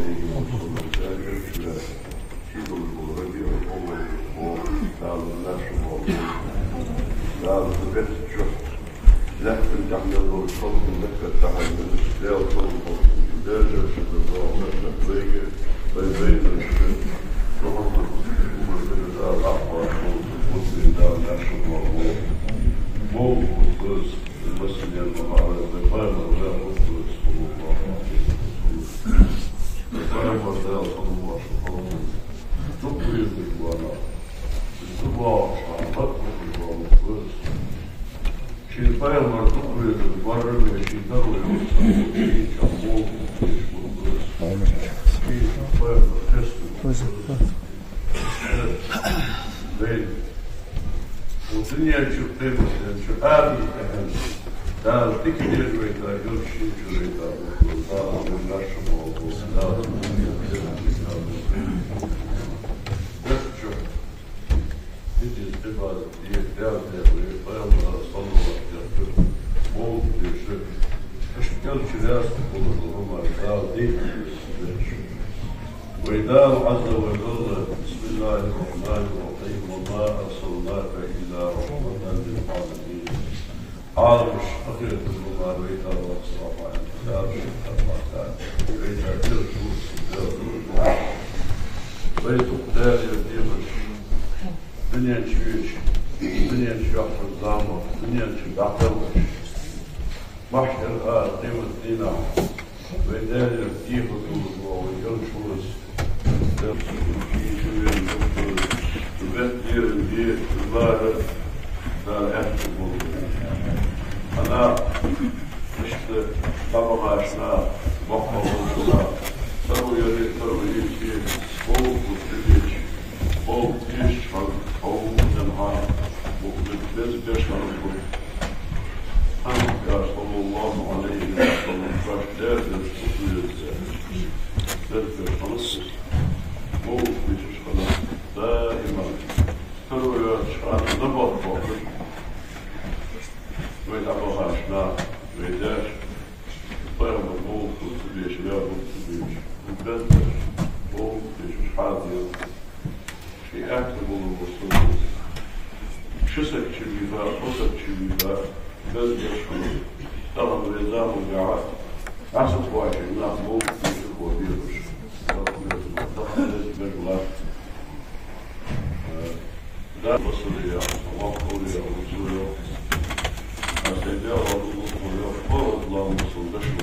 عليه وسلم شيء الربيع الأول قال الناس قال البيت شوف لكن تعملوا الصوت لك تعمل لا صوت لا جالس بالضوء لا بين الشيء رغم الأحوال والإدارة الناس مو قدس المسجد المعارض بقائم الله قدس صلى الله عليه وسلم بقائم الله صلى الله عليه وسلم تقوي الإخوانا الزباع عمتنا الإخوانا قدس شيء قائم الله تقوي الإخوانا شيء تروي الإخوانا شيء شموه يشبه قدس شيء قائم الله بين والدنيا شفتين شو آبي كهن دار تكبير ويتا يقول شيء شو ويتا دار من نشمه ودار بس شو تجي استبعاد يدار ويطير صلى الله عليه وسلم مو بيشوف اشتغل شلاس تقول اللهم دار دي ويدار عز وجل بسم الله الرحمن الرحيم وما أرسلناك إلا رحمة للعالمين عالم الشقيق المبارك والصلاة على الكتاب والمكان وإذا ترجوس بيت قدار يديمش دنيا شويش دنيا شوح الزامة دنيا شوح محشر قيمة دينا وإذا يديه ويرشوس تبدير البيت الظاهر لا يحسب أنا مشت طبقة أشناء بقى وصلاة سوي يلي سوي شيء فوق وتبيش فوق تيش فوق جمعان وبتبز بيشهر أنا يا صلى الله عليه وسلم فاشتاق للسفر خلص فوق بيشش خلاص دائما سوي شغال نبض فوق وإذا أبغى أشناء ويداش طيب فوق وتبيش لا وتبيش وبدأ فوق بيشش حاضر في أكتب الوصول شسك شبيبا قصد شبيبا بس يشكل طبعا النظام والقاعات أحسن واحد الناس فوق بيشش وبيرش لا بصرية وقولية ورسولية أسيدية ورسولية فرض الله مصر دشو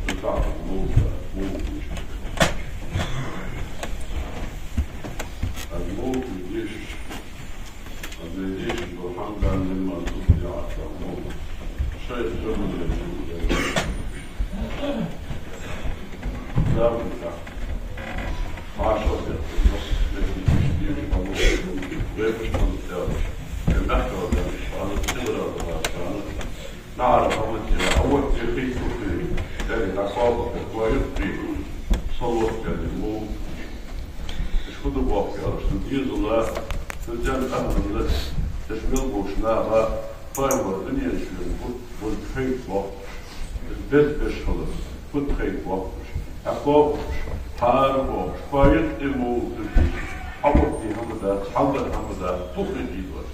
بتاعت موت الموت يديش الديش والحمد عن لما تبني عشا موت شيء جميل لا بتاعت عشرة النص ويفش من الدارش المحتوى دارش على الصغرى دارش نعرف أول تخيط في ذلك عصابة ويبقي صلوة كلمه اشكد بواقع تنجيز الله تنجان أهل الناس تشمل بوشناها طيب الدنيا شوي والتخيط وقت البيت بشخلص والتخيط وقت أقوى حارب وشفايت إمو حبطي همدا حضر همدا طفل جيدوش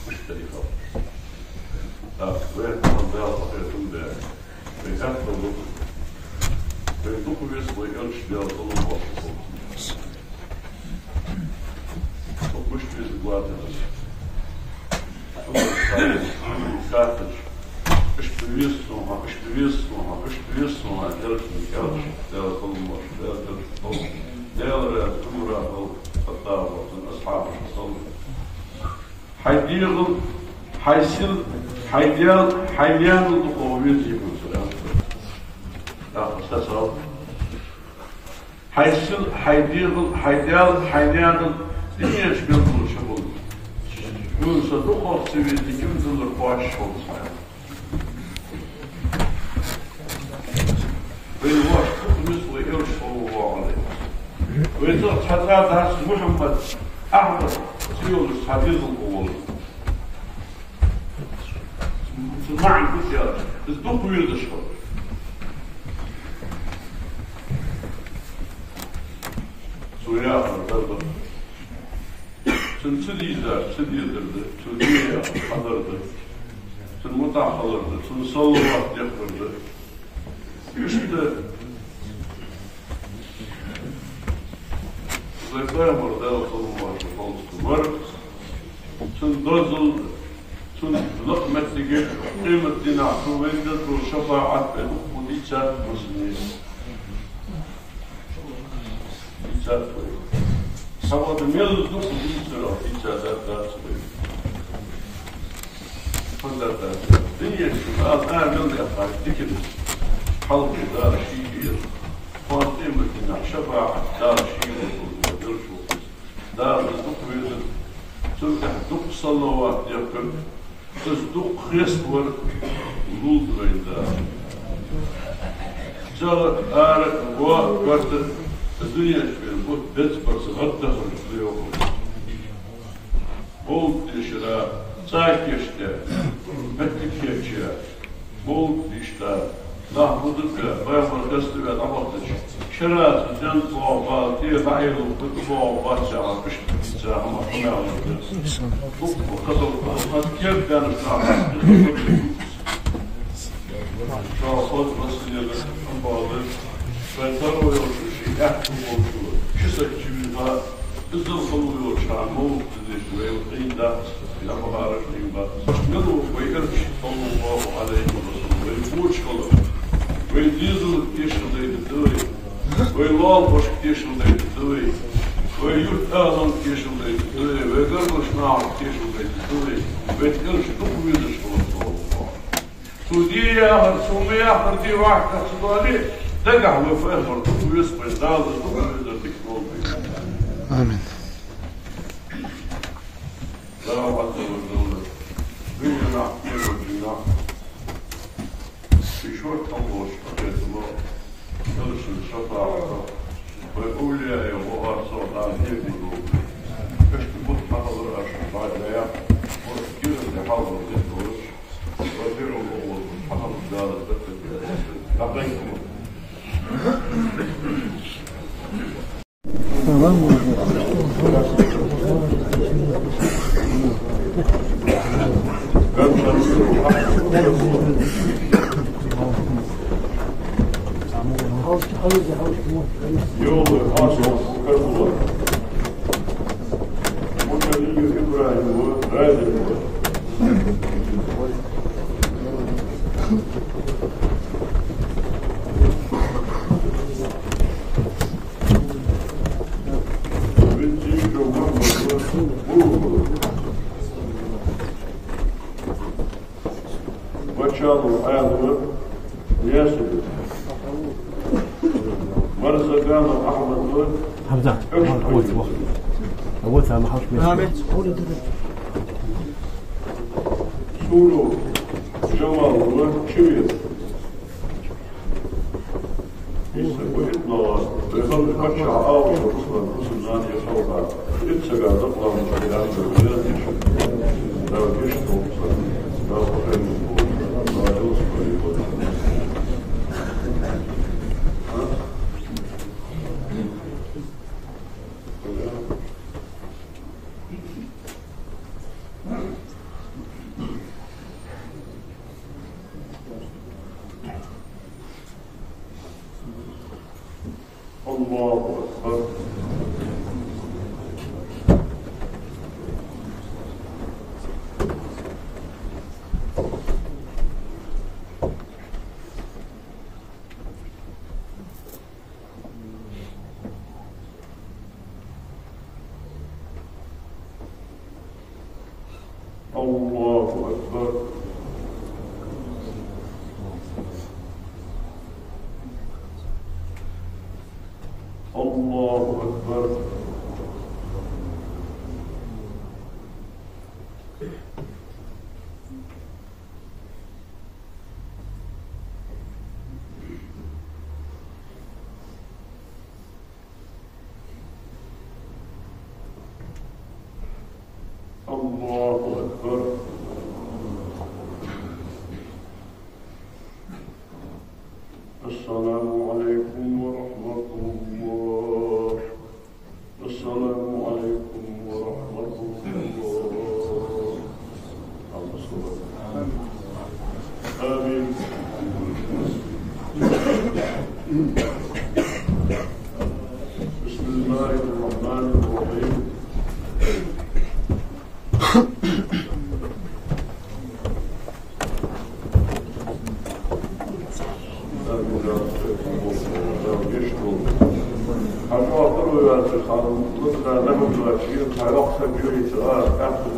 مش تريخة وين همدا أخيرتم ده بيكاتب اللطف بيدوكو بيسوي يلش بيال الله وصفه ومش بيزقواتي بس كاتج مش بيسنوها جلس من كاتج ديال الله ديال الله ديال الأمور الخطابة والأصحاب الصلاة حيديغل حيسل حيليان القومية يكون سلام استسرب حيسل حيليان الدنيا شبيل كل شغل يقول صدوق السبيل كم تنظر قواش شغل صحيح بالواش مثل يرش صلى الله عليه وإذا حضرات هاس محمد أحمد سيول حديث القول سمعني كل شيء الدوق ويرد الشغل سويا درد تنتديدا تديدرد تديا حضرد تنمتع حضرد تنصلوات يقرد يشد زي فاهم رداء صلى الله عليه وسلم تندزل لقمة تجيب قيمة دينا تويدت والشفاعة وديتشات مسلمين ديتشات سواد ميل دوك ديتشات ديتشات دات فندرت دنيا الآن من الأفعال تكل حلق دار شيء قيمة دينا شفاعة دار شيء دار دوك تلقى دوك صلوات يقل تصدق خيصور ولود بين دار جرى آرك وقت الدنيا شوية بيت برس غدخل اليوم بولت يشرا ساك يشتا بتك يشتا بولت يشتا نحبودك بيامر قصدك نحبودك شرات جنت وعبات يضعيل وكتب وعبات شعر بشت شعر محمي على القصة وقدر قد كيف كان الشعر شعر مسجد الباطل فيتروا يوشي يحكم موجود شسك جبيبا تزلقوا يوشي عمو تدشوي وقين دا إلى مغارش نيمبا منو ويكرش صلى الله عليه وسلم ويفوش خلق ويديزل كيشل ديت الدوي ويلال بوش كيشل ديت الدوي ويوت آذن كيشل ديت الدوي ويقرش نعم كيشل ديت الدوي ويتقرش تقويدش خلق الله تودي يا أخر سومي يا أخر دي واحد تحصدوا عليه تقع وفاهر ويسمع داز ويقدر تكتب آمين. لا عز وجل بيننا وبيننا في شورت الله شكرت الله يرسل الشفاعة وأولياء الله صلى يقولوا اشتبط حضر الشفاعة الأيام وكيف تحضر الدروس وغير الله حضر دار الدكتور لقيكم يوم الخاص كالله والنبي إبراهيم غادر وشالوا آدم ياسر مرزقنا أحمد حمزة أول سامة حوش بيت سولو جمال وشوية يسوي إطلاع بيخلي كتشع آوش رسلان يسوع إتسقى تطلع من شكلان بالبلاد يشوف لو يشتو لو خير الله أكبر الله أكبر الله أكبر الله أكبر السلام عليكم ورحمة الله بسم الله الرحمن الرحيم. الواقع يا أخي خالد مطلقا لهم الوكيل خلق سبيل إسراء أخذ